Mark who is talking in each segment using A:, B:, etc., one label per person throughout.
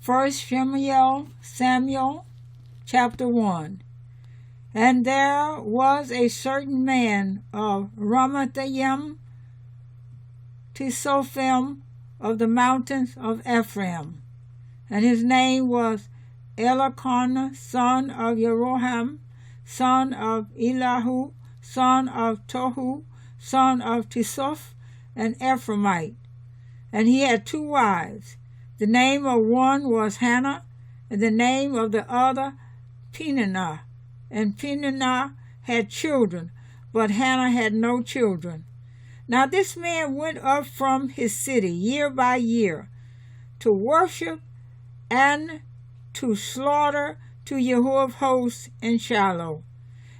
A: 1 Samuel chapter 1. And there was a certain man of Ramathaim, Tisophim, of the mountains of Ephraim, and his name was Elkanah, son of Jeroham, son of Elihu, son of Tohu, son of Tisoph, an Ephraimite. And he had 2 wives. The name of one was Hannah, and the name of the other Peninnah. And Peninnah had children, but Hannah had no children. Now this man went up from his city year by year to worship and to slaughter to Jehovah of hosts in Shiloh.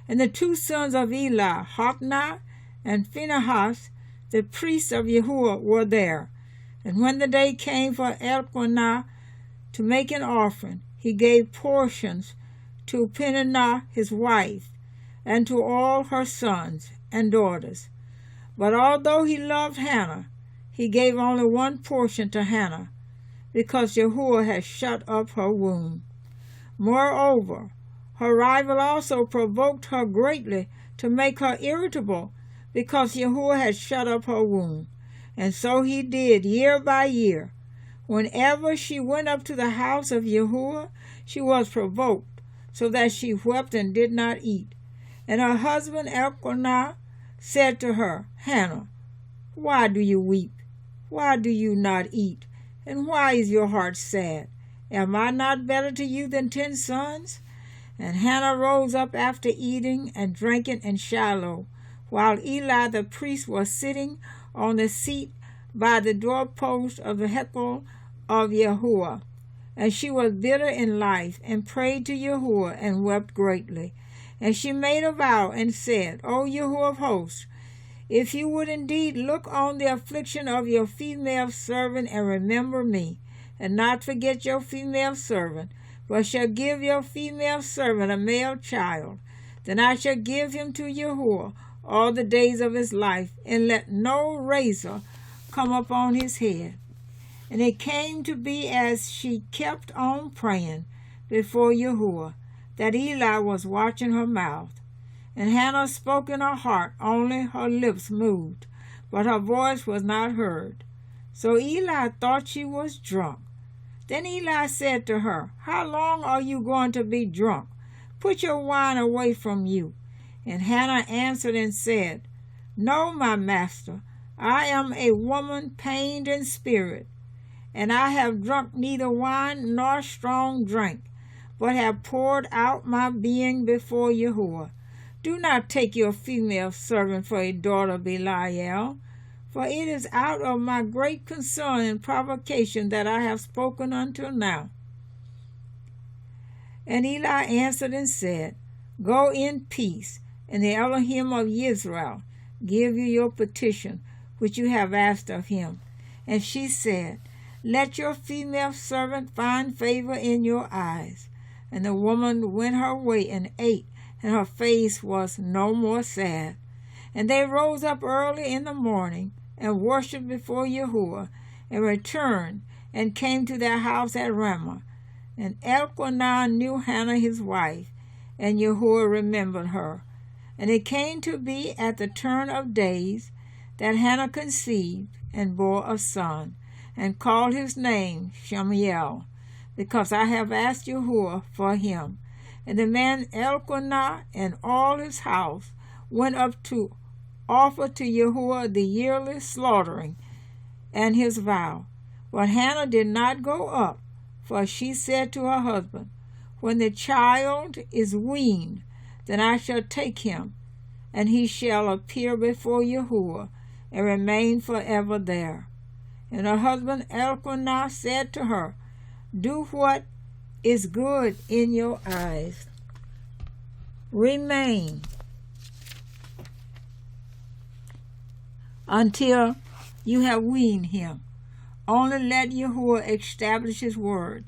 A: And the 2 sons of Eli, Hophni and Phinehas, the priests of Jehovah, were there. And when the day came for Elkanah to make an offering, he gave portions to Peninnah his wife, and to all her sons and daughters. But although he loved Hannah, he gave only 1 portion to Hannah, because Jehovah had shut up her womb. Moreover, her rival also provoked her greatly to make her irritable, because Jehovah had shut up her womb. And so he did year by year. Whenever she went up to the house of Jehovah, she was provoked, so that she wept and did not eat. And her husband Elkanah said to her, Hannah, why do you weep? Why do you not eat? And why is your heart sad? Am I not better to you than 10 sons? And Hannah rose up after eating and drinking in Shiloh, while Eli the priest was sitting on the seat by the doorpost of the Hechel of Jehovah. And she was bitter in life, and prayed to Jehovah, and wept greatly. And she made a vow, and said, O Jehovah of hosts, if you would indeed look on the affliction of your female servant, and remember me, and not forget your female servant, but shall give your female servant a male child, then I shall give him to Jehovah all the days of his life, and let no razor come upon his head. And it came to be, as she kept on praying before Jehovah, that Eli was watching her mouth. And Hannah spoke in her heart, only her lips moved, but her voice was not heard. So Eli thought she was drunk. Then Eli said to her, How long are you going to be drunk? Put your wine away from you. And Hannah answered and said, No, my master, I am a woman pained in spirit, and I have drunk neither wine nor strong drink, but have poured out my being before Jehovah. Do not take your female servant for a daughter of Belial, for it is out of my great concern and provocation that I have spoken until now. And Eli answered and said, Go in peace, and the Elohim of Israel give you your petition, which you have asked of him. And she said, Let your female servant find favor in your eyes. And the woman went her way and ate, and her face was no more sad. And they rose up early in the morning, and worshipped before Jehovah, and returned, and came to their house at Ramah. And Elkanah knew Hannah his wife, and Jehovah remembered her. And it came to be at the turn of days that Hannah conceived, and bore a son, and called his name Shemuel, because I have asked Jehovah for him. And the man Elkanah and all his house went up to offer to Jehovah the yearly slaughtering and his vow. But Hannah did not go up, for she said to her husband, When the child is weaned, then I shall take him, and he shall appear before Jehovah, and remain forever there. And her husband Elkanah said to her, Do what is good in your eyes. Remain until you have weaned him. Only let Jehovah establish his word.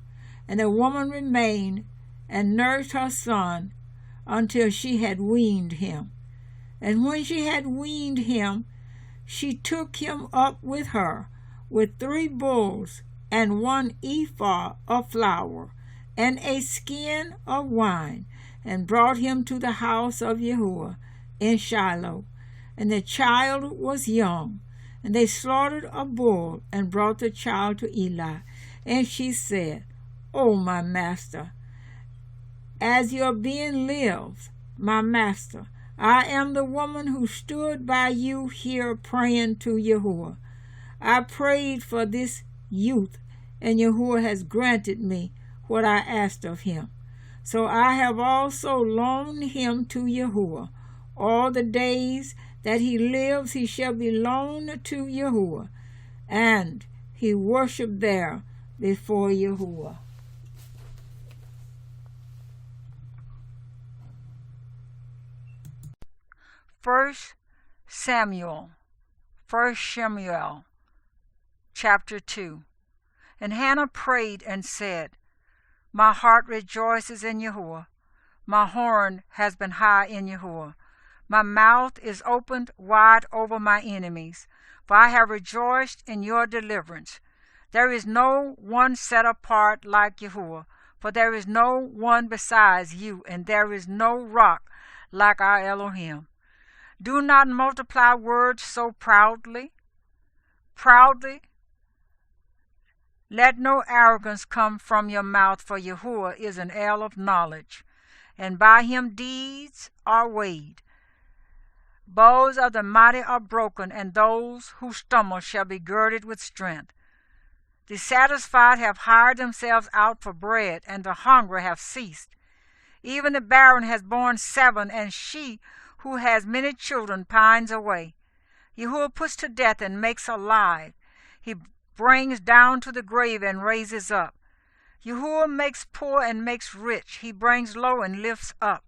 A: And the woman remained and nursed her son until she had weaned him. And when she had weaned him, she took him up with her, with 3 bulls and 1 ephah of flour, and a skin of wine, and brought him to the house of Yahuwah in Shiloh. And the child was young. And they slaughtered a bull, and brought the child to Eli. And she said, O my master, as your being lives, my master, I am the woman who stood by you here praying to Yahuwah. I prayed for this youth, and Yahuwah has granted me what I asked of him. So I have also loaned him to Yahuwah. All the days that he lives he shall be loaned to Yahuwah, and he worshiped there before Yahuwah.
B: First Shemuel, chapter 2. And Hannah prayed and said, My heart rejoices in Yahuwah. My horn has been high in Yahuwah. My mouth is opened wide over my enemies, for I have rejoiced in your deliverance. There is no one set apart like Yahuwah, for there is no one besides you, and there is no rock like our Elohim. Do not multiply words so proudly. Let no arrogance come from your mouth, for Yahuwah is an el of knowledge, and by him deeds are weighed. Bows of the mighty are broken, and those who stumble shall be girded with strength. The satisfied have hired themselves out for bread, and the hungry have ceased. Even the barren has borne 7, and she who has many children pines away. Yahuwah puts to death and makes alive. He brings down to the grave and raises up. Yahuwah makes poor and makes rich. He brings low and lifts up.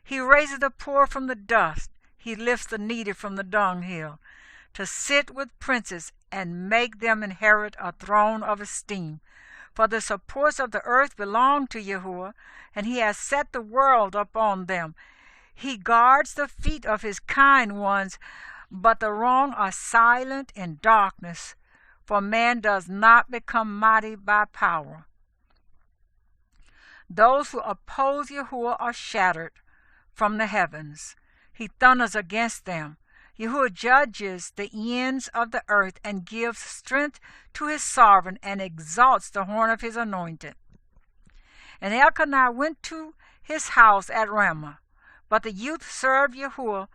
B: He raises the poor from the dust. He lifts the needy from the dunghill, to sit with princes and make them inherit a throne of esteem. For the supports of the earth belong to Yahuwah, and he has set the world upon them. He guards the feet of his kind ones, but the wrong are silent in darkness, for man does not become mighty by power. Those who oppose Yahuwah are shattered from the heavens. He thunders against them. Yahuwah judges the ends of the earth and gives strength to his sovereign and exalts the horn of his anointed. And Elkanah went to his house at Ramah, but the youth served Yahuwah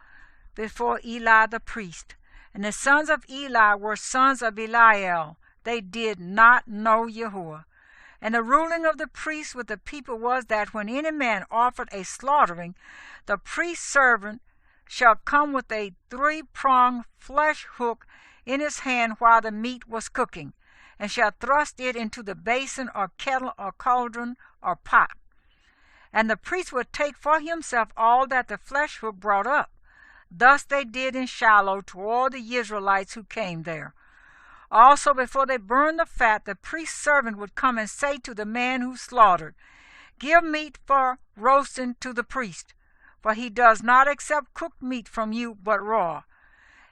B: before Eli the priest. And the sons of Eli were sons of Belial. They did not know Yahuwah. And the ruling of the priests with the people was that when any man offered a slaughtering, the priest's servant shall come with a 3-pronged flesh hook in his hand while the meat was cooking, and shall thrust it into the basin or kettle or cauldron or pot. And the priest would take for himself all that the flesh hook brought up. Thus they did in Shiloh to all the Israelites who came there. Also before they burned the fat, the priest's servant would come and say to the man who slaughtered, Give meat for roasting to the priest, for he does not accept cooked meat from you, but raw.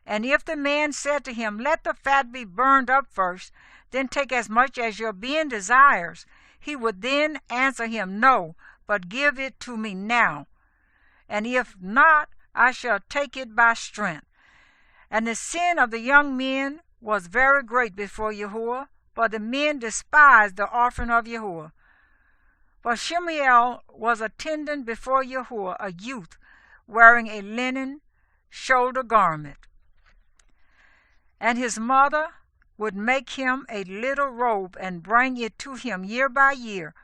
B: And if the man said to him, Let the fat be burned up first, then take as much as your being desires, he would then answer him, No, but give it to me now. And if not, I shall take it by strength. And the sin of the young men was very great before Yahuwah, for the men despised the offering of Yahuwah. For Shemuel was attending before Yahuwah, a youth, wearing a linen shoulder garment. And his mother would make him a little robe and bring it to him year by year,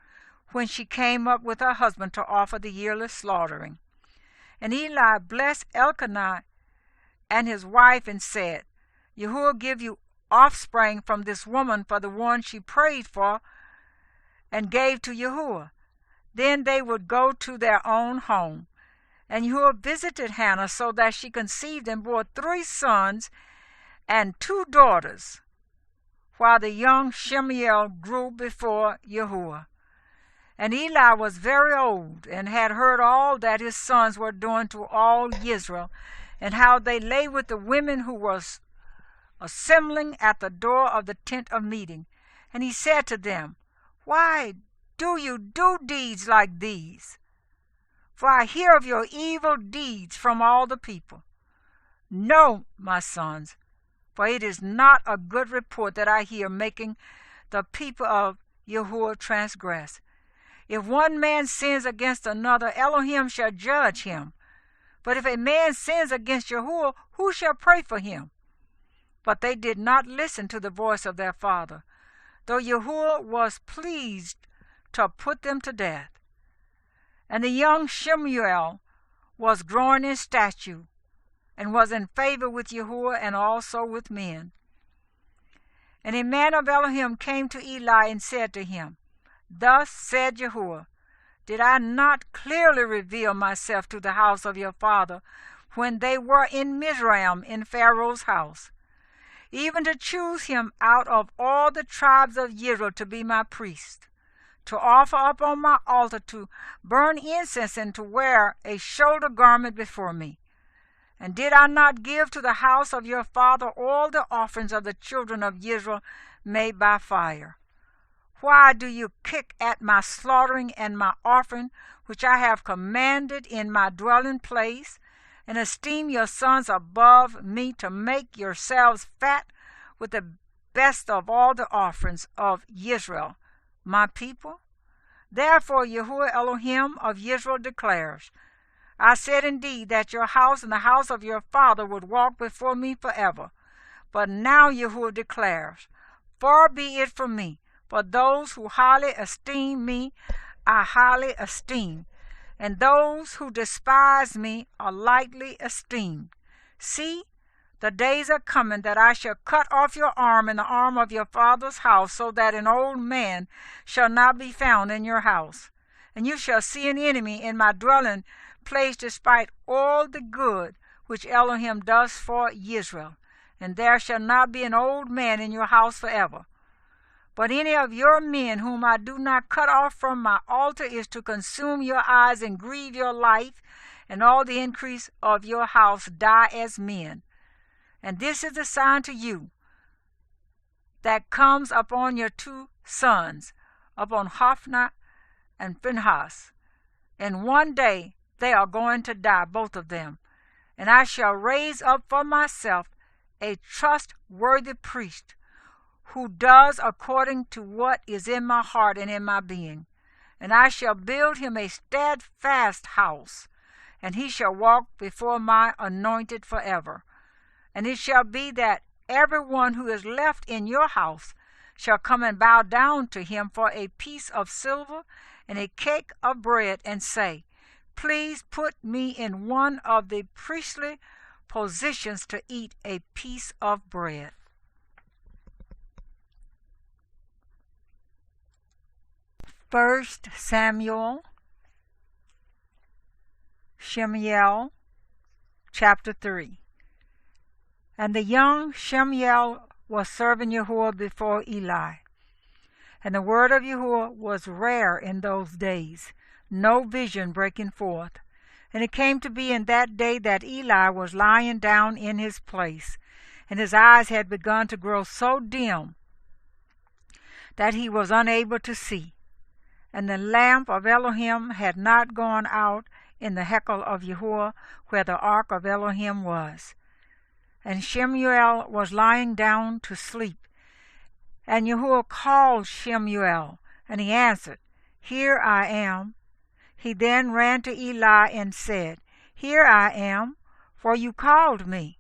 B: when she came up with her husband to offer the yearly slaughtering. And Eli blessed Elkanah and his wife and said, Yahuwah give you offspring from this woman for the one she prayed for and gave to Yahuwah. Then they would go to their own home. And Yahuwah visited Hannah so that she conceived and bore 3 sons and 2 daughters, while the young Shemuel grew before Yahuwah. And Eli was very old, and had heard all that his sons were doing to all Israel, and how they lay with the women who were assembling at the door of the tent of meeting. And he said to them, Why do you do deeds like these? For I hear of your evil deeds from all the people. No, my sons, for it is not a good report that I hear making the people of Yahuwah transgress. If one man sins against another, Elohim shall judge him. But if a man sins against Yahuwah, who shall pray for him? But they did not listen to the voice of their father, though Yahuwah was pleased to put them to death. And the young Shemuel was growing in stature, and was in favor with Yahuwah and also with men. And a man of Elohim came to Eli and said to him, Thus said Yahuwah, Did I not clearly reveal myself to the house of your father when they were in Mizraim in Pharaoh's house, even to choose him out of all the tribes of Israel to be my priest, to offer up on my altar, to burn incense, and to wear a shoulder garment before me? And did I not give to the house of your father all the offerings of the children of Israel made by fire? Why do you kick at my slaughtering and my offering, which I have commanded in my dwelling place, and esteem your sons above me, to make yourselves fat with the best of all the offerings of Israel, my people? Therefore Yahuwah Elohim of Israel declares, I said indeed that your house and the house of your father would walk before me forever. But now Yahuwah declares, Far be it from me, for those who highly esteem me I highly esteem, and those who despise me are lightly esteemed. See, the days are coming that I shall cut off your arm and the arm of your father's house, so that an old man shall not be found in your house. And you shall see an enemy in my dwelling place, despite all the good which Elohim does for Israel. And there shall not be an old man in your house forever. But any of your men whom I do not cut off from my altar is to consume your eyes and grieve your life, and all the increase of your house die as men. And this is the sign to you that comes upon your two sons, upon Hophni and Phinehas. And one day they are going to die, both of them. And I shall raise up for myself a trustworthy priest, who does according to what is in my heart and in my being. And I shall build him a steadfast house, and he shall walk before my anointed forever. And it shall be that everyone who is left in your house shall come and bow down to him for a piece of silver and a cake of bread, and say, Please put me in one of the priestly positions to eat a piece of bread. First Samuel, Shemuel, chapter 3. And the young Shemuel was serving Yahuwah before Eli. And the word of Yahuwah was rare in those days, no vision breaking forth. And it came to be in that day that Eli was lying down in his place, and his eyes had begun to grow so dim that he was unable to see. And the lamp of Elohim had not gone out in the hekel of Yahuwah, where the ark of Elohim was. And Shemuel was lying down to sleep. And Yahuwah called Shemuel, and he answered, Here I am. He then ran to Eli and said, Here I am, for you called me.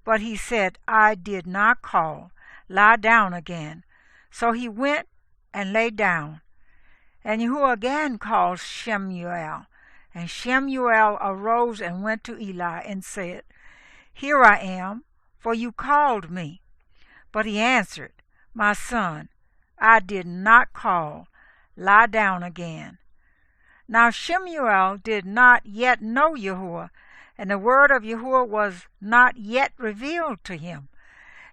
B: But he said, I did not call. Lie down again. So he went and lay down. And Yahuwah again called Shemuel. And Shemuel arose and went to Eli and said, Here I am, for you called me. But he answered, My son, I did not call. Lie down again. Now Shemuel did not yet know Yahuwah, and the word of Yahuwah was not yet revealed to him.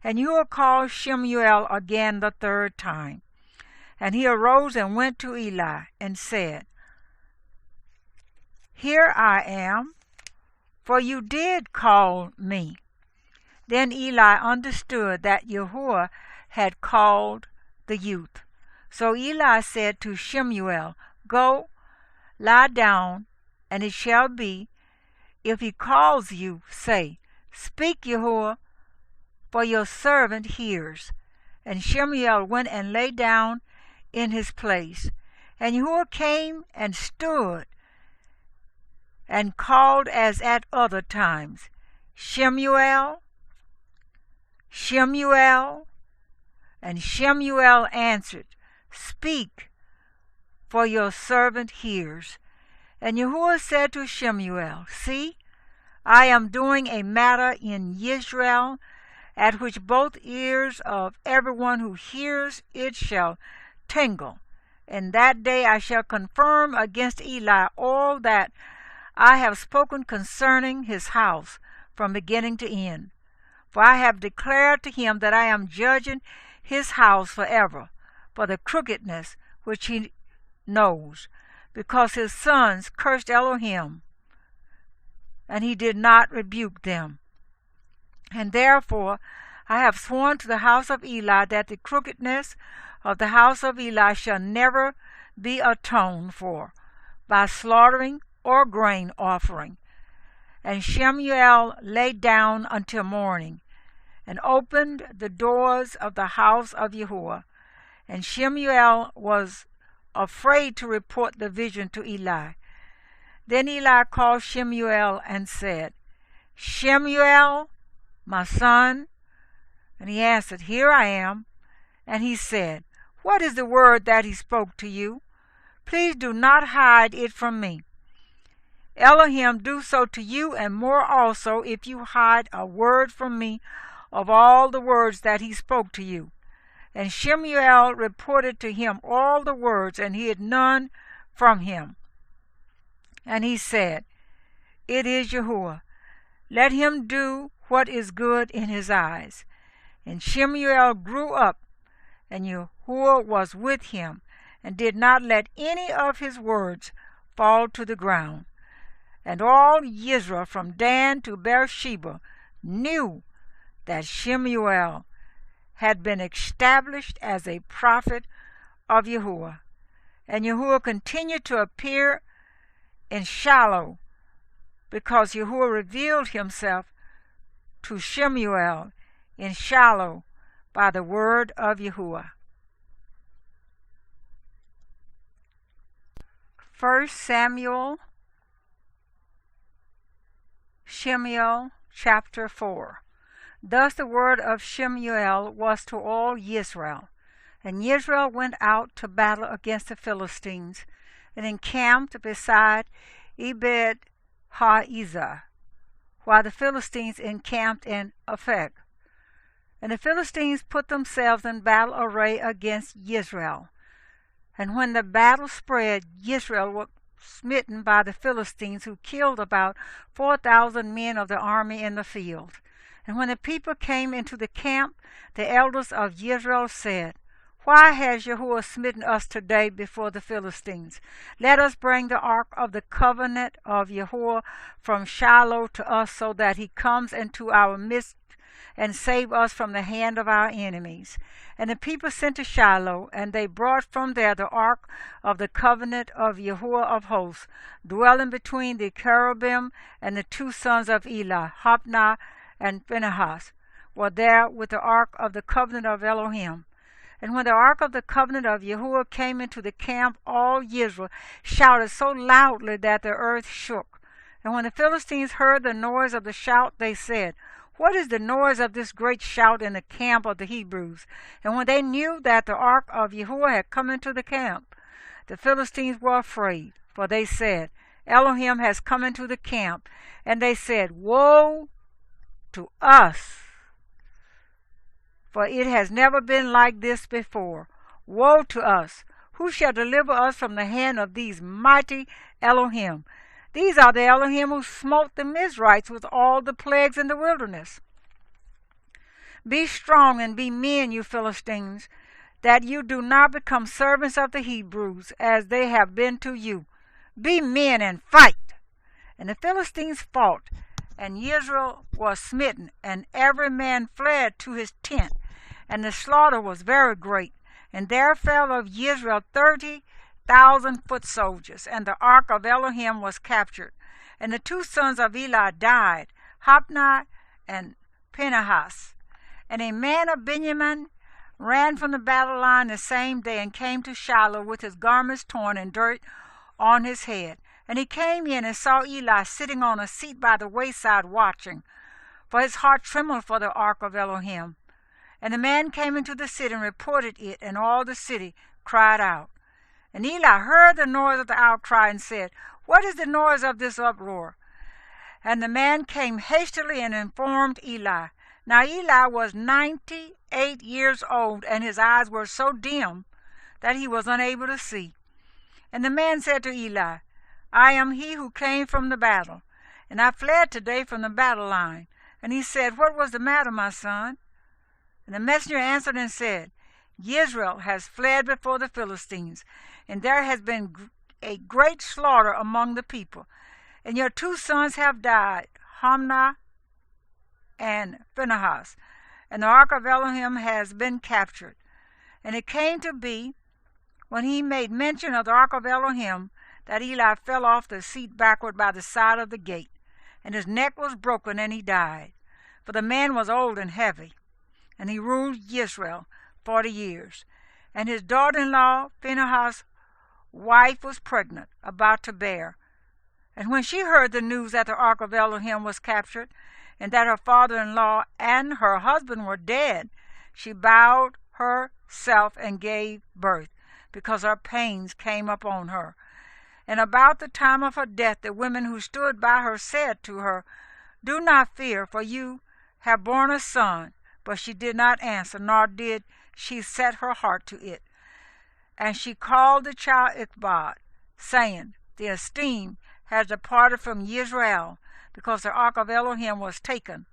B: And Yahuwah called Shemuel again the third time. And he arose and went to Eli and said, Here I am, for you did call me. Then Eli understood that Yahuwah had called the youth. So Eli said to Shemuel, Go, lie down, and it shall be, if he calls you, say, Speak, Yahuwah, for your servant hears. And Shemuel went and lay down in his place. And Yahuwah came and stood and called as at other times, Shemuel, Shemuel. And Shemuel answered, Speak, for your servant hears. And Yahuwah said to Shemuel, See, I am doing a matter in Israel, at which both ears of everyone who hears it shall tingle. In that day I shall confirm against Eli all that I have spoken concerning his house from beginning to end. For I have declared to him that I am judging his house forever, for the crookedness which he knows, because his sons cursed Elohim, and he did not rebuke them. And therefore I have sworn to the house of Eli that the crookedness of the house of Eli shall never be atoned for by slaughtering or grain offering. And Shemuel lay down until morning, and opened the doors of the house of Yahuwah. And Shemuel was afraid to report the vision to Eli. Then Eli called Shemuel and said, Shemuel, my son? And he answered, Here I am. And he said, What is the word that he spoke to you? Please do not hide it from me. Elohim do so to you, and more also, if you hide a word from me of all the words that he spoke to you. And Shemuel reported to him all the words, and hid none from him. And he said, It is Yahuwah. Let him do what is good in his eyes. And Shemuel grew up, and Yahuwah was with him, and did not let any of his words fall to the ground. And all Israel from Dan to Beersheba knew that Shemuel had been established as a prophet of Yahuwah. And Yahuwah continued to appear in Shiloh, because Yahuwah revealed himself to Shemuel in Shiloh by the word of Yahuwah. 1 Samuel, Shemuel, chapter 4. Thus the word of Shemuel was to all Israel. And Israel went out to battle against the Philistines, and encamped beside Ebed-ha-ezer, while the Philistines encamped in Aphek. And the Philistines put themselves in battle array against Israel. And when the battle spread, Israel was smitten by the Philistines, who killed about 4,000 men of the army in the field. And when the people came into the camp, the elders of Israel said, Why has Yahuwah smitten us today before the Philistines? Let us bring the ark of the covenant of Yahuwah from Shiloh to us, so that he comes into our midst and save us from the hand of our enemies. And the people sent to Shiloh, and they brought from there the ark of the covenant of Yahuwah of hosts, dwelling between the cherubim, and the two sons of Eli, Hophni and Phinehas, were there with the ark of the covenant of Elohim. And when the ark of the covenant of Yahuwah came into the camp, all Israel shouted so loudly that the earth shook. And when the Philistines heard the noise of the shout, they said, What is the noise of this great shout in the camp of the Hebrews? And when they knew that the ark of Yahuwah had come into the camp, the Philistines were afraid, for they said, Elohim has come into the camp. And they said, Woe to us! For it has never been like this before. Woe to us! Who shall deliver us from the hand of these mighty Elohim? These are the Elohim who smote the Mizrites with all the plagues in the wilderness. Be strong and be men, you Philistines, that you do not become servants of the Hebrews, as they have been to you. Be men and fight. And the Philistines fought, and Israel was smitten, and every man fled to his tent. And the slaughter was very great. And there fell of Israel 30,000 foot soldiers, and the ark of Elohim was captured. And the two sons of Eli died, Hophni and Phinehas. And a man of Benjamin ran from the battle line the same day, and came to Shiloh with his garments torn and dirt on his head. And he came in and saw Eli sitting on a seat by the wayside watching, for his heart trembled for the ark of Elohim. And the man came into the city and reported it, and all the city cried out. And Eli heard the noise of the outcry and said, What is the noise of this uproar? And the man came hastily and informed Eli. Now Eli was 98 years old, and his eyes were so dim that he was unable to see. And the man said to Eli, I am he who came from the battle, and I fled today from the battle line. And he said, What was the matter, my son? And the messenger answered and said, Israel has fled before the Philistines, and there has been a great slaughter among the people. And your two sons have died, Hophni and Phinehas, and the ark of Elohim has been captured. And it came to be, when he made mention of the ark of Elohim, that Eli fell off the seat backward by the side of the gate, and his neck was broken, and he died. For the man was old and heavy, and he ruled Israel 40 years. And his daughter-in-law, Phinehas' wife, was pregnant, about to bear. And when she heard the news that the ark of Elohim was captured, and that her father-in-law and her husband were dead, she bowed herself and gave birth, because her pains came upon her. And about the time of her death, the women who stood by her said to her, Do not fear, for you have borne a son. But she did not answer, nor did she set her heart to it. And she called the child Ichabod, saying, The esteem has departed from Israel, because the ark of Elohim was taken,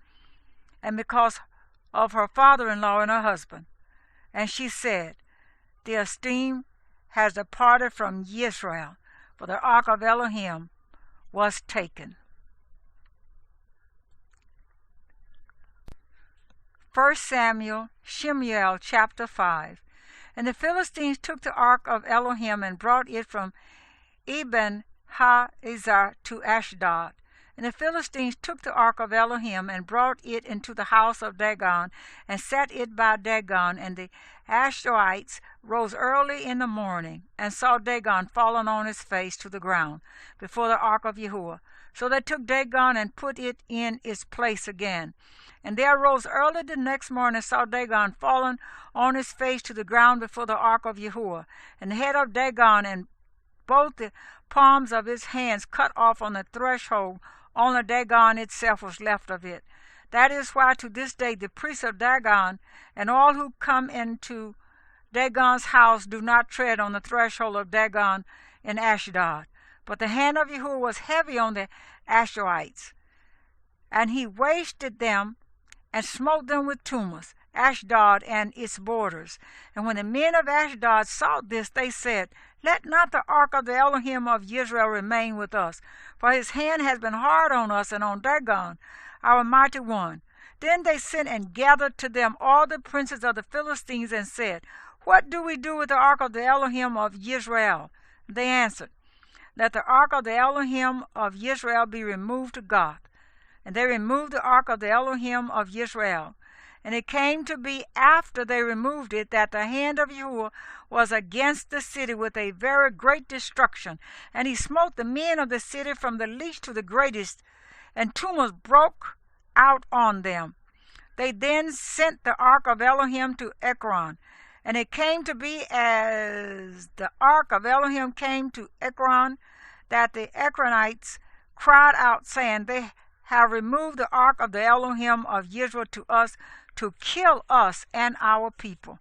B: and because of her father-in-law and her husband. And she said, The esteem has departed from Israel, for the ark of Elohim was taken. 1 Samuel, Shemuel, chapter 5. And the Philistines took the ark of Elohim and brought it from Eben-Haezer to Ashdod. And the Philistines took the ark of Elohim and brought it into the house of Dagon, and set it by Dagon. And the Ashdodites rose early in the morning, and saw Dagon fallen on his face to the ground before the ark of Yahuwah. So they took Dagon and put it in its place again. And they arose early the next morning and saw Dagon fallen on his face to the ground before the ark of Yahuwah, and the head of Dagon and both the palms of his hands cut off on the threshold. Only Dagon itself was left of it. That is why to this day the priests of Dagon and all who come into Dagon's house do not tread on the threshold of Dagon in Ashdod. But the hand of Yahuwah was heavy on the Ashdodites, and he wasted them and smote them with tumors, Ashdod and its borders. And when the men of Ashdod saw this, they said, Let not the ark of the Elohim of Israel remain with us, for his hand has been hard on us and on Dagon, our mighty one. Then they sent and gathered to them all the princes of the Philistines, and said, What do we do with the ark of the Elohim of Israel? They answered, Let the ark of the Elohim of Israel be removed to Gath. And they removed the ark of the Elohim of Israel. And it came to be after they removed it, that the hand of Yahuwah was against the city with a very great destruction. And he smote the men of the city from the least to the greatest, and tumors broke out on them. They then sent the ark of Elohim to Ekron. And it came to be, as the ark of Elohim came to Ekron, that the Ekronites cried out, saying, They have removed the ark of the Elohim of Israel to us, to kill us and our people.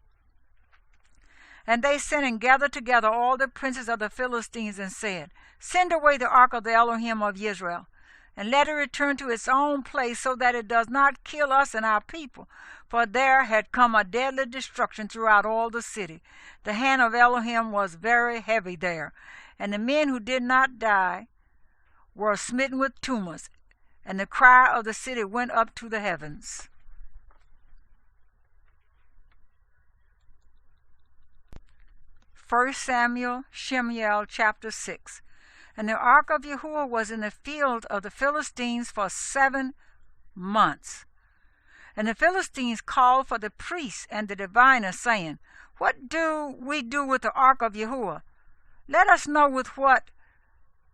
B: And they sent and gathered together all the princes of the Philistines, and said, Send away the ark of the Elohim of Israel, and let it return to its own place, so that it does not kill us and our people. For there had come a deadly destruction throughout all the city. The hand of Elohim was very heavy there. And the men who did not die were smitten with tumors, and the cry of the city went up to the heavens. 1 Samuel, Shemuel chapter 6. And the ark of Yahuwah was in the field of the Philistines for 7 months. And the Philistines called for the priests and the diviners, saying, What do we do with the ark of Yahuwah? Let us know with what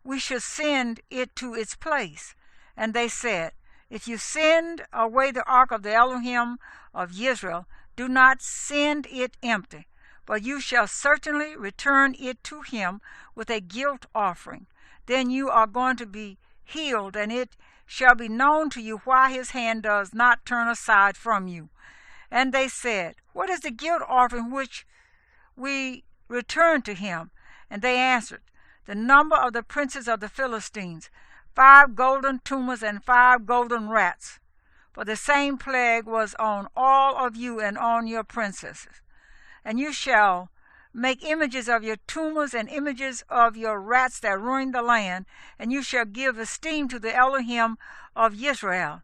B: we should send it to its place. And they said, If you send away the ark of the Elohim of Israel, do not send it empty, but you shall certainly return it to him with a guilt offering. Then you are going to be healed, and it shall be known to you why his hand does not turn aside from you. And they said, What is the guilt offering which we return to him? And they answered, The number of the princes of the Philistines, 5 golden tumors and 5 golden rats. For the same plague was on all of you and on your princesses. And you shall make images of your tumors and images of your rats that ruin the land, and you shall give esteem to the Elohim of Israel.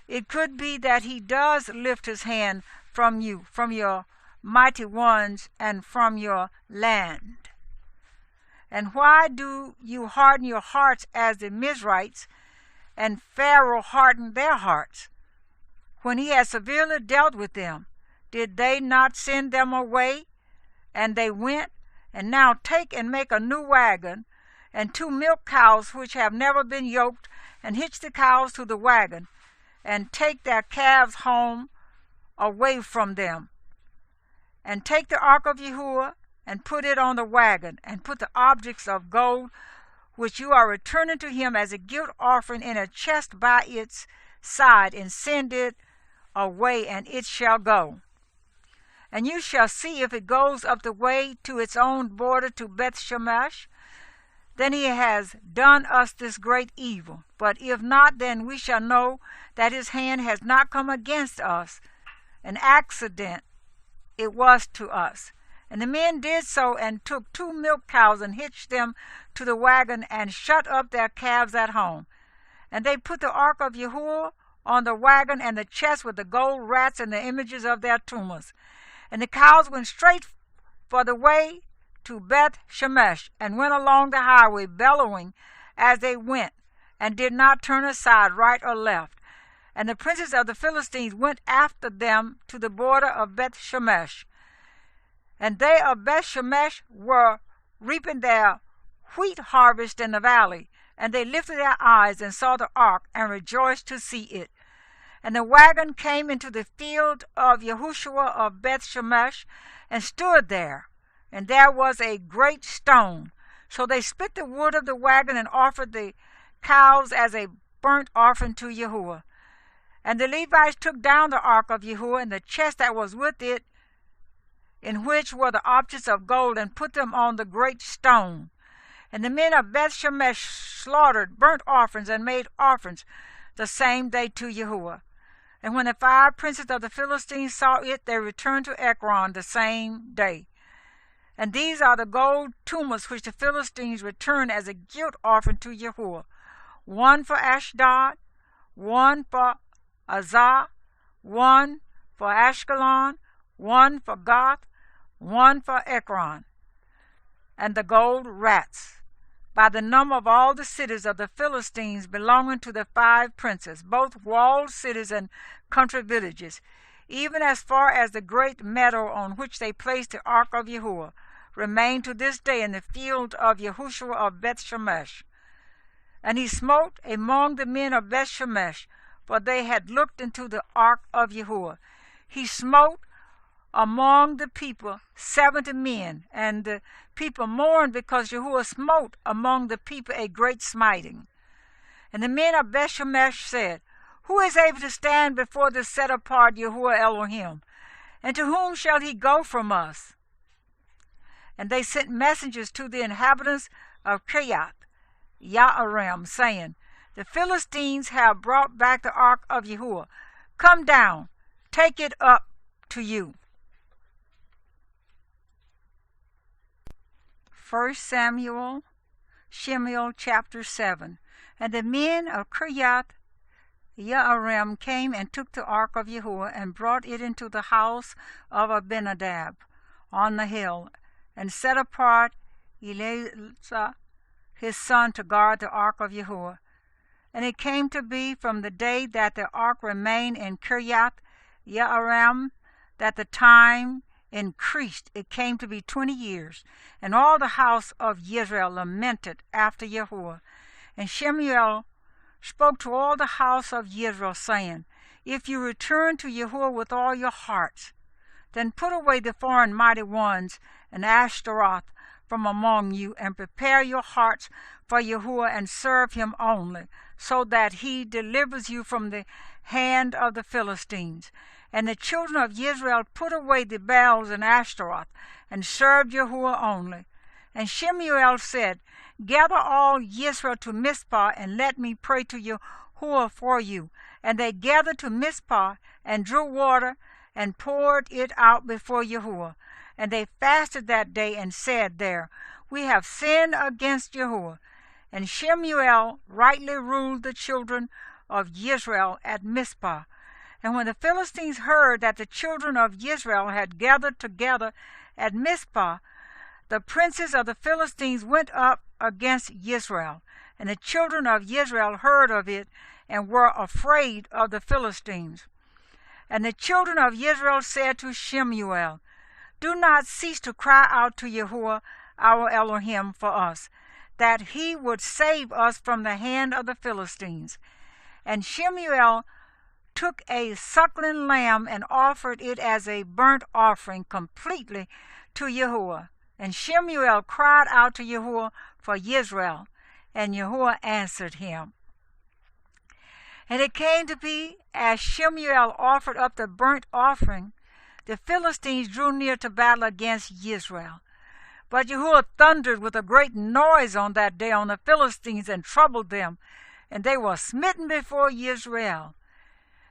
B: It could be that he does lift his hand from you, from your mighty ones, and from your land. And why do you harden your hearts as the Mizrites, and Pharaoh hardened their hearts? When he had severely dealt with them, did they not send them away? And they went. And now take and make a new wagon, and 2 milk cows which have never been yoked, and hitch the cows to the wagon, and take their calves home away from them. And take the ark of Yahuwah, and put it on the wagon, and put the objects of gold which you are returning to him as a guilt offering in a chest by its side, and send it away, and it shall go. And you shall see if it goes up the way to its own border to Beth Shemesh, then he has done us this great evil. But if not, then we shall know that his hand has not come against us. An accident it was to us. And the men did so, and took 2 milk cows, and hitched them to the wagon, and shut up their calves at home. And they put the ark of Yahuwah on the wagon, and the chest with the gold rats and the images of their tumors. And the cows went straight for the way to Beth Shemesh, and went along the highway, bellowing as they went, and did not turn aside right or left. And the princes of the Philistines went after them to the border of Beth Shemesh. And they of Beth Shemesh were reaping their wheat harvest in the valley. And they lifted their eyes and saw the ark, and rejoiced to see it. And the wagon came into the field of Yahushua of Beth Shemesh, and stood there. And there was a great stone. So they split the wood of the wagon, and offered the cows as a burnt offering to Yahuwah. And the Levites took down the ark of Yahuwah, and the chest that was with it, in which were the objects of gold, and put them on the great stone. And the men of Beth Shemesh slaughtered burnt offerings, and made offerings the same day to Yahuwah. And when the 5 princes of the Philistines saw it, they returned to Ekron the same day. And these are the gold tumors which the Philistines returned as a guilt offering to Yahuwah: 1 for Ashdod, 1 for Azah, 1 for Ashkelon, 1 for Gath, 1 for Ekron. And the gold rats, by the number of all the cities of the Philistines belonging to the 5 princes, both walled cities and country villages, even as far as the great meadow on which they placed the ark of Yahuwah, remain to this day in the field of Yahushua of Beth Shemesh. And he smote among the men of Beth Shemesh, for they had looked into the ark of Yahuwah. He smote among the people 70 men, and the people mourned because Yahuwah smote among the people a great smiting. And the men of Beth Shemesh said, Who is able to stand before the set-apart Yahuwah Elohim? And to whom shall he go from us? And they sent messengers to the inhabitants of Kiriath Yearim, saying, The Philistines have brought back the ark of Yahuwah. Come down, take it up to you. 1 Samuel, Shemuel chapter 7. And the men of Kiriath Yearim came and took the ark of Yahuwah, and brought it into the house of Abinadab on the hill, and set apart Eleazar his son to guard the ark of Yahuwah. And it came to be from the day that the ark remained in Kiriath Yearim that the time increased. It came to be 20 years. And all the house of Israel lamented after Yahuwah. And Shemuel spoke to all the house of Israel, saying, If you return to Yahuwah with all your hearts, then put away the foreign mighty ones and Ashtaroth from among you, and prepare your hearts for Yahuwah, and serve him only, so that he delivers you from the hand of the Philistines. And the children of Israel put away the Baals and Ashtaroth, and served Yahuwah only. And Shemuel said, Gather all Israel to Mizpah, and let me pray to Yahuwah for you. And they gathered to Mizpah, and drew water, and poured it out before Yahuwah. And they fasted that day, and said there, We have sinned against Yahuwah. And Shemuel rightly ruled the children of Israel at Mizpah. And when the Philistines heard that the children of Israel had gathered together at Mizpah, the princes of the Philistines went up against Israel. And the children of Israel heard of it, and were afraid of the Philistines. And the children of Israel said to Shemuel, Do not cease to cry out to Yahuwah our Elohim for us, that he would save us from the hand of the Philistines. And Shemuel took a suckling lamb and offered it as a burnt offering completely to Yahuwah. And Shemuel cried out to Yahuwah for Israel, and Yahuwah answered him. And it came to be, as Shemuel offered up the burnt offering, the Philistines drew near to battle against Israel. But Yahuwah thundered with a great noise on that day on the Philistines, and troubled them, and they were smitten before Israel.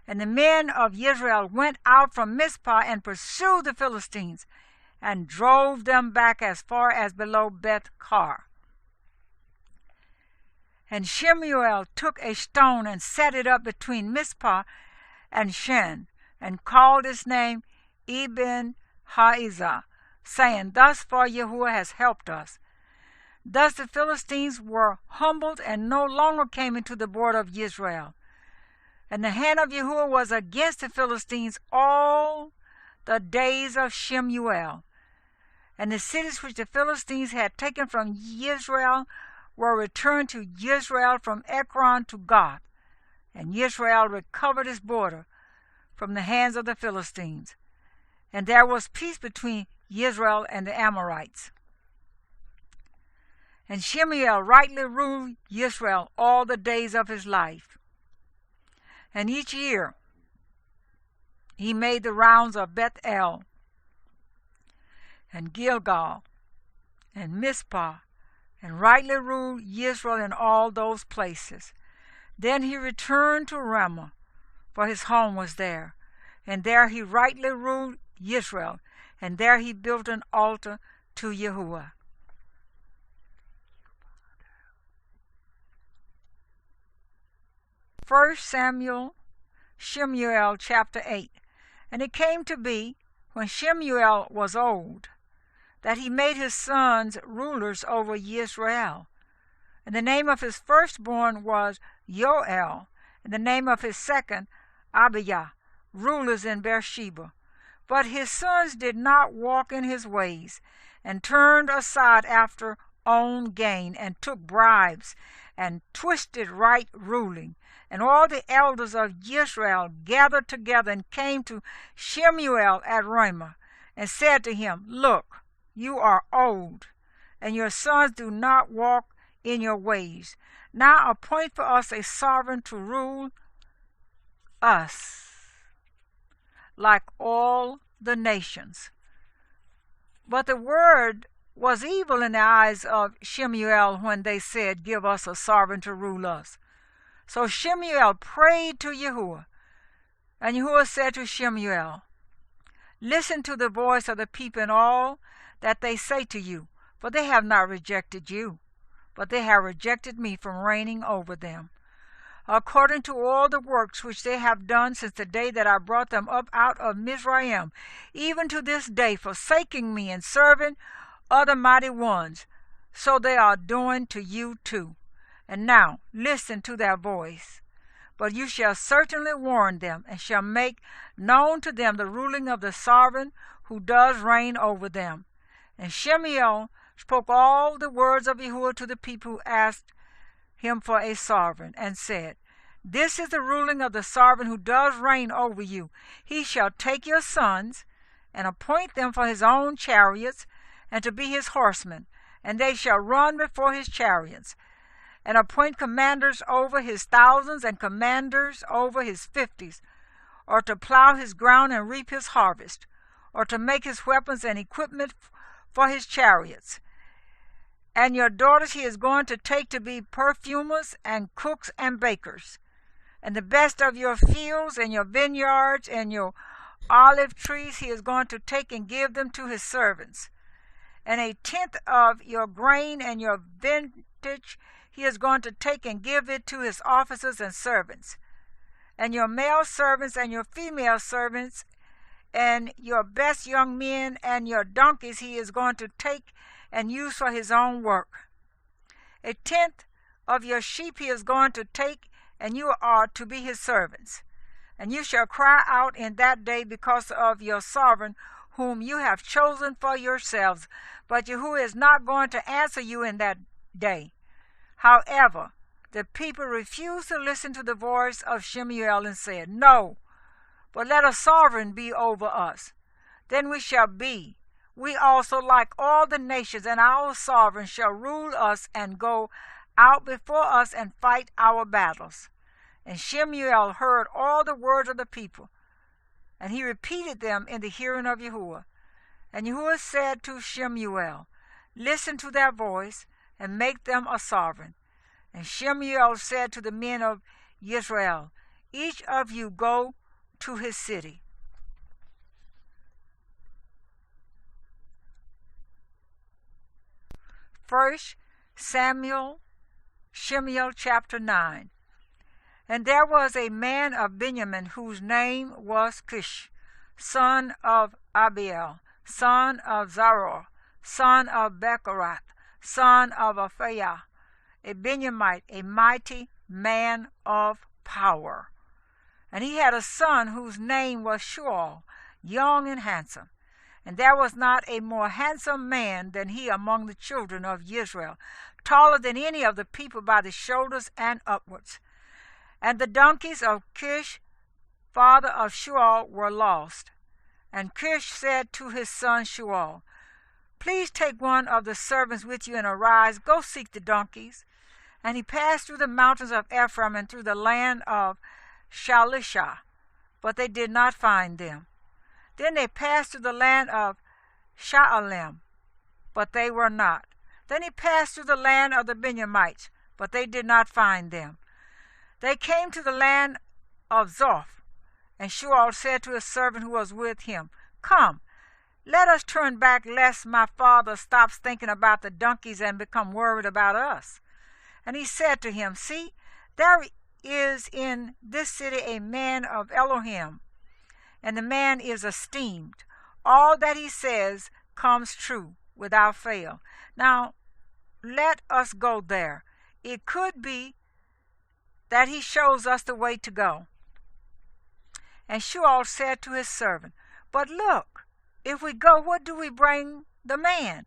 B: And the men of Israel went out from Mizpah and pursued the Philistines, and drove them back as far as below Beth-kar. And Shemuel took a stone and set it up between Mizpah and Shen, and called its name Eben-Haizah, saying, Thus far Yahuwah has helped us. Thus the Philistines were humbled, and no longer came into the border of Israel. And the hand of Yahuwah was against the Philistines all the days of Shemuel. And the cities which the Philistines had taken from Israel were returned to Israel from Ekron to Gath. And Israel recovered its border from the hands of the Philistines. And there was peace between Israel and the Amorites. And Shemuel rightly ruled Israel all the days of his life. And each year he made the rounds of Bethel and Gilgal and Mizpah, and rightly ruled Israel in all those places. Then he returned to Ramah, for his home was there. And there he rightly ruled Israel, and there he built an altar to Yahuwah. 1 Samuel, Shemuel chapter 8. And it came to be, when Shemuel was old, that he made his sons rulers over Israel. And the name of his firstborn was Yoel, and the name of his second, Abijah, rulers in Beersheba. But his sons did not walk in his ways, and turned aside after own gain, and took bribes, and twisted right ruling. And all the elders of Israel gathered together, and came to Shemuel at Ramah, and said to him, Look, you are old, and your sons do not walk in your ways. Now appoint for us a sovereign to rule us, like all the nations. But the word was evil in the eyes of Shemuel when they said, Give us a sovereign to rule us. So Shemuel prayed to Yahuwah, and Yahuwah said to Shemuel, Listen to the voice of the people in all that they say to you, for they have not rejected you, but they have rejected me from reigning over them, according to all the works which they have done since the day that I brought them up out of Mizraim, even to this day, forsaking me and serving other mighty ones, so they are doing to you too. And now listen to their voice. But you shall certainly warn them, and shall make known to them the ruling of the sovereign who does reign over them. And Shemuel spoke all the words of Yahuwah to the people who asked him for a sovereign, and said, This is the ruling of the sovereign who does reign over you. He shall take your sons, and appoint them for his own chariots, and to be his horsemen, and they shall run before his chariots, and appoint commanders over his thousands, and commanders over his 50s, or to plow his ground and reap his harvest, or to make his weapons and equipment for his chariots. And your daughters he is going to take to be perfumers and cooks and bakers. And the best of your fields and your vineyards and your olive trees he is going to take and give them to his servants. And 1/10 of your grain and your vintage he is going to take and give it to his officers and servants. And your male servants and your female servants and your best young men and your donkeys he is going to take and use for his own work. 1/10 of your sheep he is going to take, and you are to be his servants. And you shall cry out in that day because of your sovereign, whom you have chosen for yourselves. But Yahuwah is not going to answer you in that day. However, the people refused to listen to the voice of Shemuel and said, No, but let a sovereign be over us. Then we shall be, we also like all the nations, and our sovereign shall rule us and go out before us and fight our battles. And Shemuel heard all the words of the people, and he repeated them in the hearing of Yahuwah. And Yahuwah said to Shemuel, Listen to their voice, and make them a sovereign. And Shemuel said to the men of Israel, Each of you go to his city. First Shemuel chapter 9. And there was a man of Benjamin whose name was Kish, son of Abiel, son of Zaror, son of Becharath, son of Aphiah, a Benjamite, a mighty man of power. And he had a son whose name was Shemuel, young and handsome. And there was not a more handsome man than he among the children of Israel, taller than any of the people by the shoulders and upwards. And the donkeys of Kish, father of Shemuel, were lost. And Kish said to his son Shemuel, Please take one of the servants with you and arise, go seek the donkeys. And he passed through the mountains of Ephraim and through the land of Shalisha, but they did not find them. Then they passed through the land of Shaalim, but they were not. Then he passed through the land of the Benjamites, but they did not find them. They came to the land of Zoph, and Shemuel said to his servant who was with him, Come, let us turn back, lest my father stops thinking about the donkeys and become worried about us. And he said to him, See, there is in this city a man of Elohim, and the man is esteemed. All that he says comes true without fail. Now, let us go there. It could be that he shows us the way to go. And Shemuel said to his servant, But look, if we go, what do we bring the man?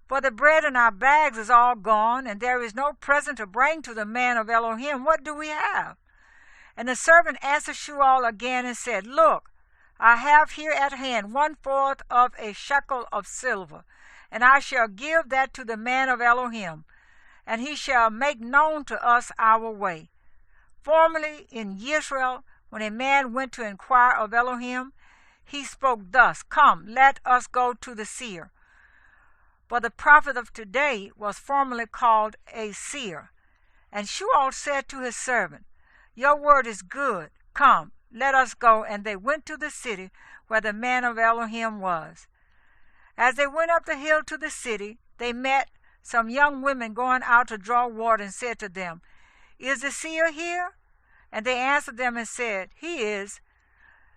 B: For the bread in our bags is all gone, and there is no present to bring to the man of Elohim. What do we have? And the servant answered Shemuel again and said, Look, I have here at hand 1/4 of a shekel of silver, and I shall give that to the man of Elohim, and he shall make known to us our way. Formerly in Israel, when a man went to inquire of Elohim, he spoke thus, Come, let us go to the seer. But the prophet of today was formerly called a seer. And Shemuel said to his servant, Your word is good. Come, let us go. And they went to the city where the man of Elohim was. As they went up the hill to the city, they met some young women going out to draw water, and said to them, Is the seer here? And they answered them and said, He is.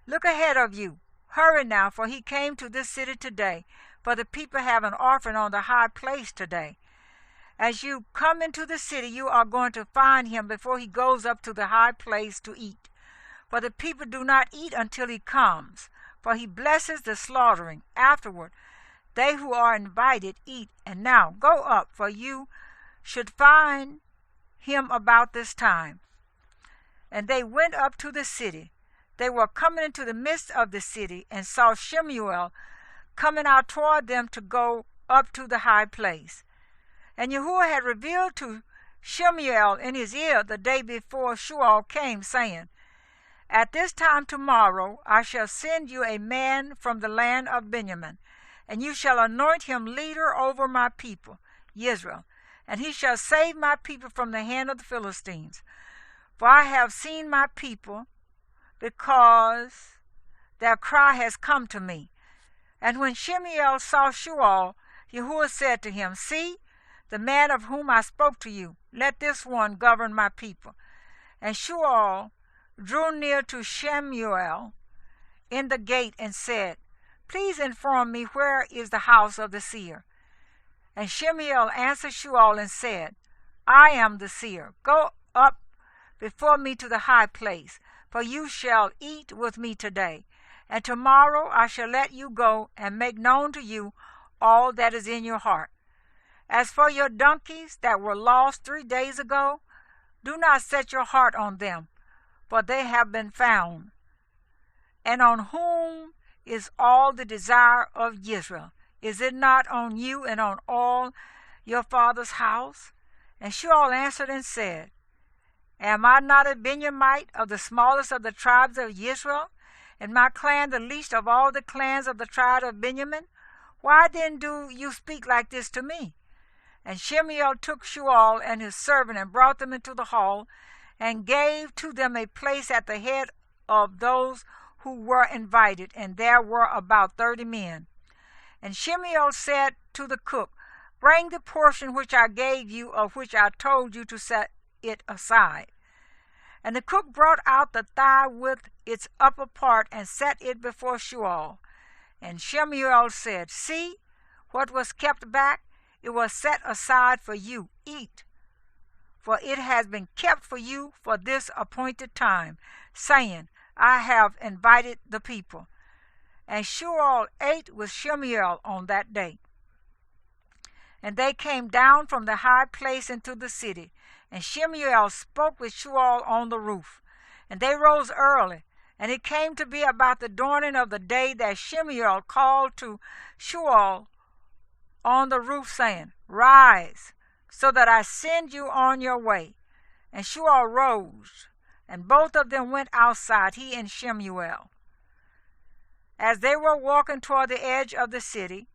B: Look ahead of you. Hurry now, for he came to this city today. for the people have an offering on the high place today. As you come into the city, you are going to find him before he goes up to the high place to eat. For the people do not eat until he comes, for he blesses the slaughtering. Afterward, they who are invited eat. And now go up, for you should find him about this time. And they went up to the city. They were coming into the midst of the city, and saw Shemuel coming out toward them to go up to the high place. And Yahuwah had revealed to Shemuel in his ear the day before Shemuel came, saying, At this time tomorrow I shall send you a man from the land of Benjamin, and you shall anoint him leader over my people, Israel, and he shall save my people from the hand of the Philistines. For I have seen my people, because their cry has come to me. And when Shemuel saw Shemuel, Yahuwah said to him, See, the man of whom I spoke to you, let this one govern my people. And Shemuel drew near to Shemuel in the gate and said, Please inform me, where is the house of the seer? And Shemuel answered Shemuel and said, I am the seer. Go up before me to the high place, for you shall eat with me today. And tomorrow I shall let you go and make known to you all that is in your heart. As for your donkeys that were lost 3 days ago, do not set your heart on them, for they have been found. And on whom is all the desire of Israel? Is it not on you and on all your father's house? And Shemuel answered and said, Am I not a Benjamite of the smallest of the tribes of Israel, and my clan the least of all the clans of the tribe of Benjamin? Why then do you speak like this to me? And Shemuel took Shemuel and his servant and brought them into the hall, and gave to them a place at the head of those who were invited, and there were about 30 men. And Shemuel said to the cook, Bring the portion which I gave you, of which I told you to set it aside. And the cook brought out the thigh with its upper part, and set it before Shemuel. And Shemuel said, See, what was kept back, it was set aside for you. Eat, for it has been kept for you for this appointed time, saying, I have invited the people. And Shemuel ate with Shemuel on that day. And they came down from the high place into the city, and Shemuel spoke with Shemuel on the roof. And they rose early, and it came to be about the dawning of the day that Shemuel called to Shemuel on the roof, saying, Rise, so that I send you on your way. And Shemuel rose, and both of them went outside, he and Shemuel. As they were walking toward the edge of the city,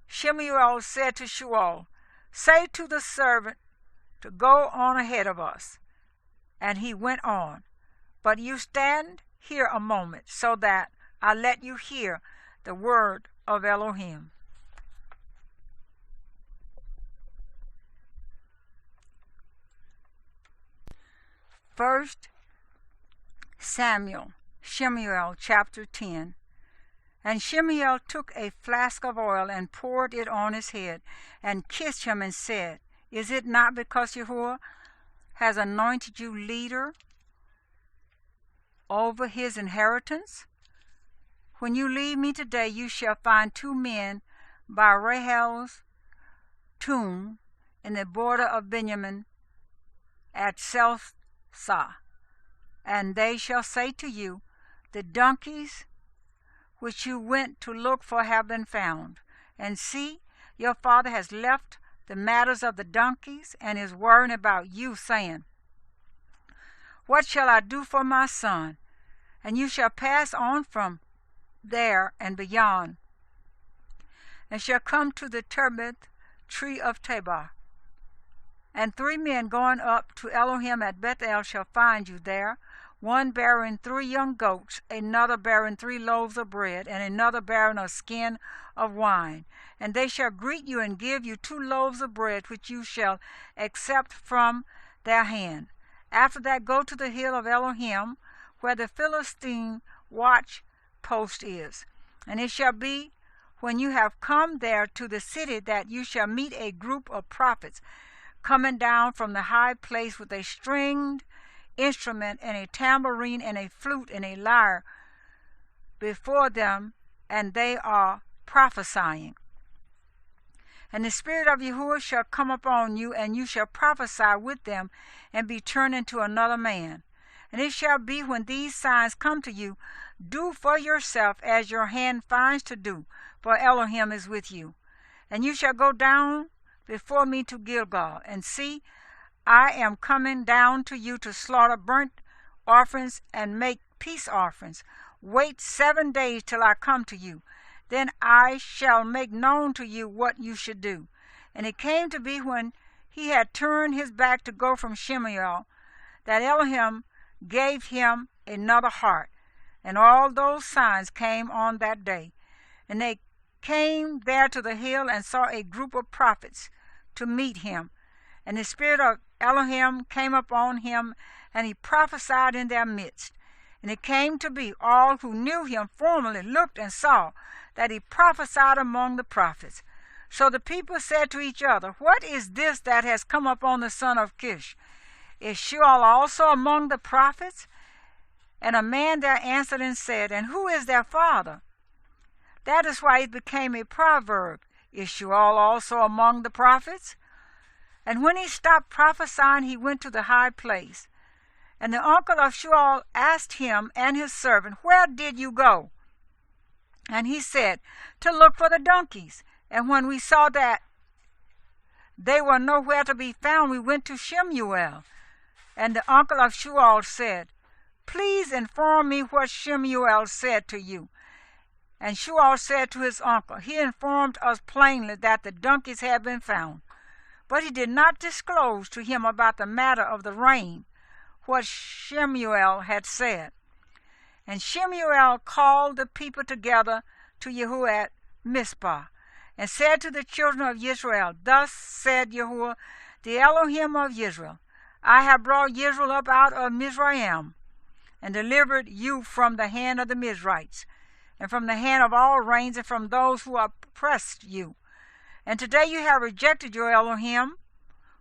B: Shemuel said to Shemuel, Say to the servant to go on ahead of us. And he went on. But you stand here a moment, so that I let you hear the word of Elohim. First Shemuel chapter 10. And Shemuel took a flask of oil and poured it on his head, and kissed him and said, Is it not because Yahuwah has anointed you leader over his inheritance? When you leave me today, you shall find 2 men by Rahel's tomb in the border of Benjamin at Selsa, and they shall say to you, The donkeys which you went to look for have been found. And see, your father has left the matters of the donkeys, and is worrying about you, saying, What shall I do for my son? And you shall pass on from there and beyond, and shall come to the terebinth tree of Tabor. And 3 men going up to Elohim at Bethel shall find you there, one bearing 3 young goats, another bearing 3 loaves of bread, and another bearing a skin of wine. And they shall greet you and give you 2 loaves of bread, which you shall accept from their hand. After that, go to the hill of Elohim, where the Philistine watch post is. And it shall be, when you have come there to the city, that you shall meet a group of prophets coming down from the high place with a stringed instrument and a tambourine and a flute and a lyre before them, and they are prophesying. And the Spirit of Yahuwah shall come upon you, and you shall prophesy with them, and be turned into another man. And it shall be, when these signs come to you, do for yourself as your hand finds to do, for Elohim is with you. And you shall go down before me to Gilgal, and see, I am coming down to you to slaughter burnt offerings and make peace offerings. Wait 7 days till I come to you. Then I shall make known to you what you should do. And it came to be, when he had turned his back to go from Shemuel, that Elohim gave him another heart. And all those signs came on that day. And they came there to the hill, and saw a group of prophets to meet him. And the Spirit of Elohim came upon him, and he prophesied in their midst. And it came to be, all who knew him formerly looked and saw that he prophesied among the prophets. So the people said to each other, What is this that has come upon the son of Kish? Is Shemuel also among the prophets? And a man there answered and said, And who is their father? That is why it became a proverb, Is Shemuel also among the prophets? And when he stopped prophesying, he went to the high place. And the uncle of Shemuel asked him and his servant, Where did you go? And he said, To look for the donkeys. And when we saw that they were nowhere to be found, we went to Shemuel. And the uncle of Shemuel said, Please inform me what Shemuel said to you. And Shemuel said to his uncle, He informed us plainly that the donkeys had been found. But he did not disclose to him about the matter of the rain, what Shemuel had said. And Shemuel called the people together to Yahuwah at Mizpah, and said to the children of Israel, Thus said Yahuwah, the Elohim of Israel, I have brought Israel up out of Mizraim, and delivered you from the hand of the Mizrites, and from the hand of all reigns, and from those who oppressed you. And today you have rejected your Elohim,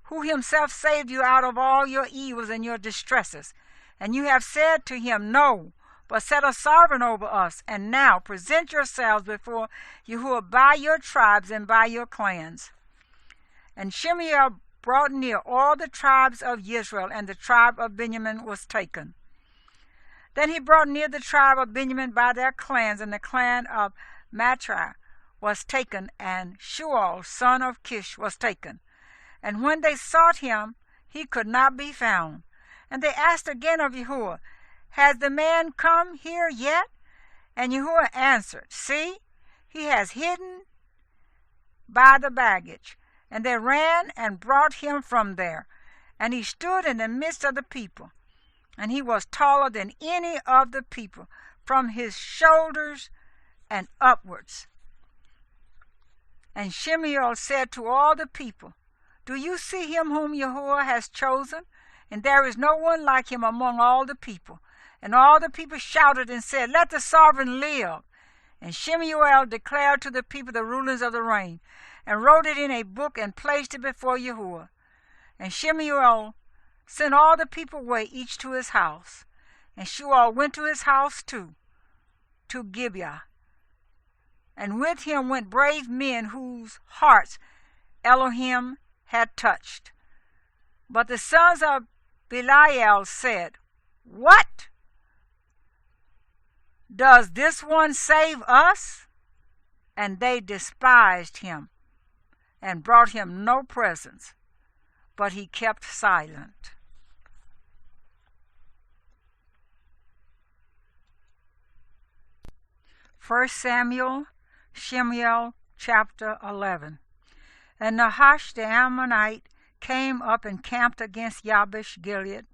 B: who himself saved you out of all your evils and your distresses. And you have said to him, No, but set a sovereign over us. And now present yourselves before Yahuwah by your tribes and by your clans. And Shemuel brought near all the tribes of Israel, and the tribe of Benjamin was taken. Then he brought near the tribe of Benjamin by their clans, and the clan of Matri was taken, and Shemuel, son of Kish, was taken. And when they sought him, he could not be found. And they asked again of Yahuwah, Has the man come here yet? And Yahuwah answered, See, he has hidden by the baggage. And they ran and brought him from there. And he stood in the midst of the people. And he was taller than any of the people, from his shoulders and upwards. And Shemuel said to all the people, Do you see him whom Yahuwah has chosen? And there is no one like him among all the people. And all the people shouted and said, Let the sovereign live. And Shemuel declared to the people the rulings of the reign, and wrote it in a book, and placed it before Yahuwah. And Shemuel sent all the people away, each to his house. And Shemuel went to his house too, to Gibeah. And with him went brave men whose hearts Elohim had touched. But the sons of Belial said, What? Does this one save us? And they despised him, and brought him no presents, but he kept silent. First Samuel, Shemuel, chapter 11. And Nahash the Ammonite came up and camped against Jabesh Gilead.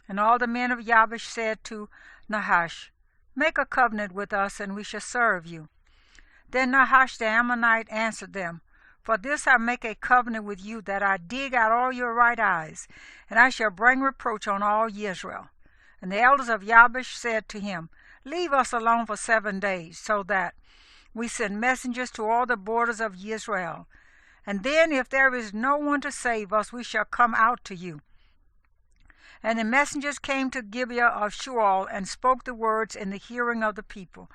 B: And all the men of Jabesh said to Nahash, Make a covenant with us, and we shall serve you. Then Nahash the Ammonite answered them, For this I make a covenant with you, that I dig out all your right eyes, and I shall bring reproach on all Israel. And the elders of Jabesh said to him, Leave us alone for 7 days, so that we send messengers to all the borders of Israel. And then, if there is no one to save us, we shall come out to you. And the messengers came to Gibeah of Shemuel, and spoke the words in the hearing of the people.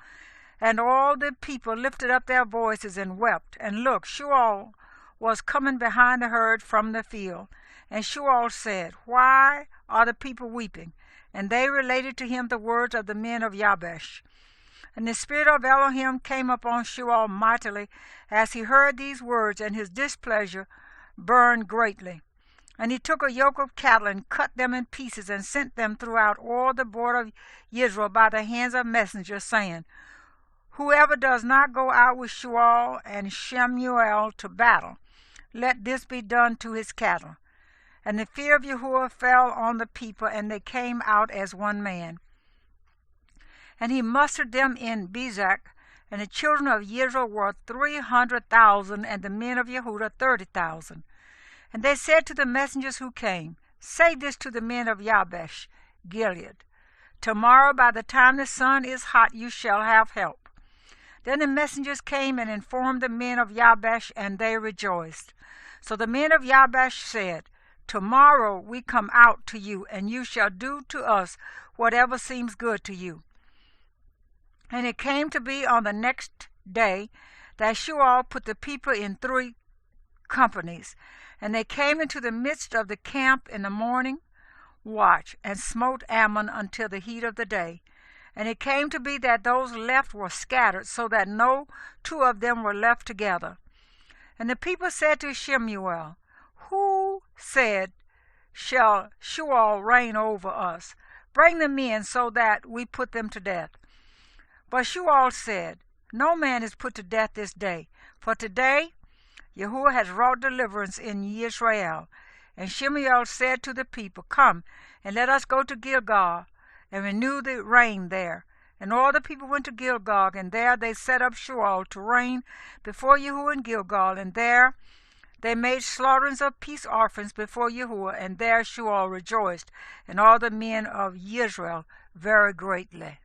B: And all the people lifted up their voices and wept. And look, Shemuel was coming behind the herd from the field. And Shemuel said, Why are the people weeping? And they related to him the words of the men of Jabesh. And the spirit of Elohim came upon Shemuel mightily as he heard these words, and his displeasure burned greatly. And he took a yoke of cattle and cut them in pieces, and sent them throughout all the border of Israel by the hands of messengers, saying, Whoever does not go out with Shemuel and Shemuel to battle, let this be done to his cattle. And the fear of Yahuwah fell on the people, and they came out as one man. And he mustered them in Bezek, and the children of Israel were 300,000, and the men of Yehudah 30,000. And they said to the messengers who came, Say this to the men of Jabesh Gilead, Tomorrow by the time the sun is hot you shall have help. Then the messengers came and informed the men of Jabesh, and they rejoiced. So the men of Jabesh said, Tomorrow we come out to you, and you shall do to us whatever seems good to you. And it came to be on the next day that Shemuel put the people in 3 companies. And they came into the midst of the camp in the morning watch, and smote Ammon until the heat of the day. And it came to be that those left were scattered, so that no 2 of them were left together. And the people said to Shemuel, Who said, Shall Shemuel reign over us? Bring them in, so that we put them to death. But Shemuel said, No man is put to death this day, for today Yahuwah has wrought deliverance in Israel. And Shemuel said to the people, Come, and let us go to Gilgal, and renew the reign there. And all the people went to Gilgal, and there they set up Shemuel to reign before Yahuwah in Gilgal. And there they made slaughterings of peace offerings before Yahuwah, and there Shemuel rejoiced, and all the men of Israel very greatly.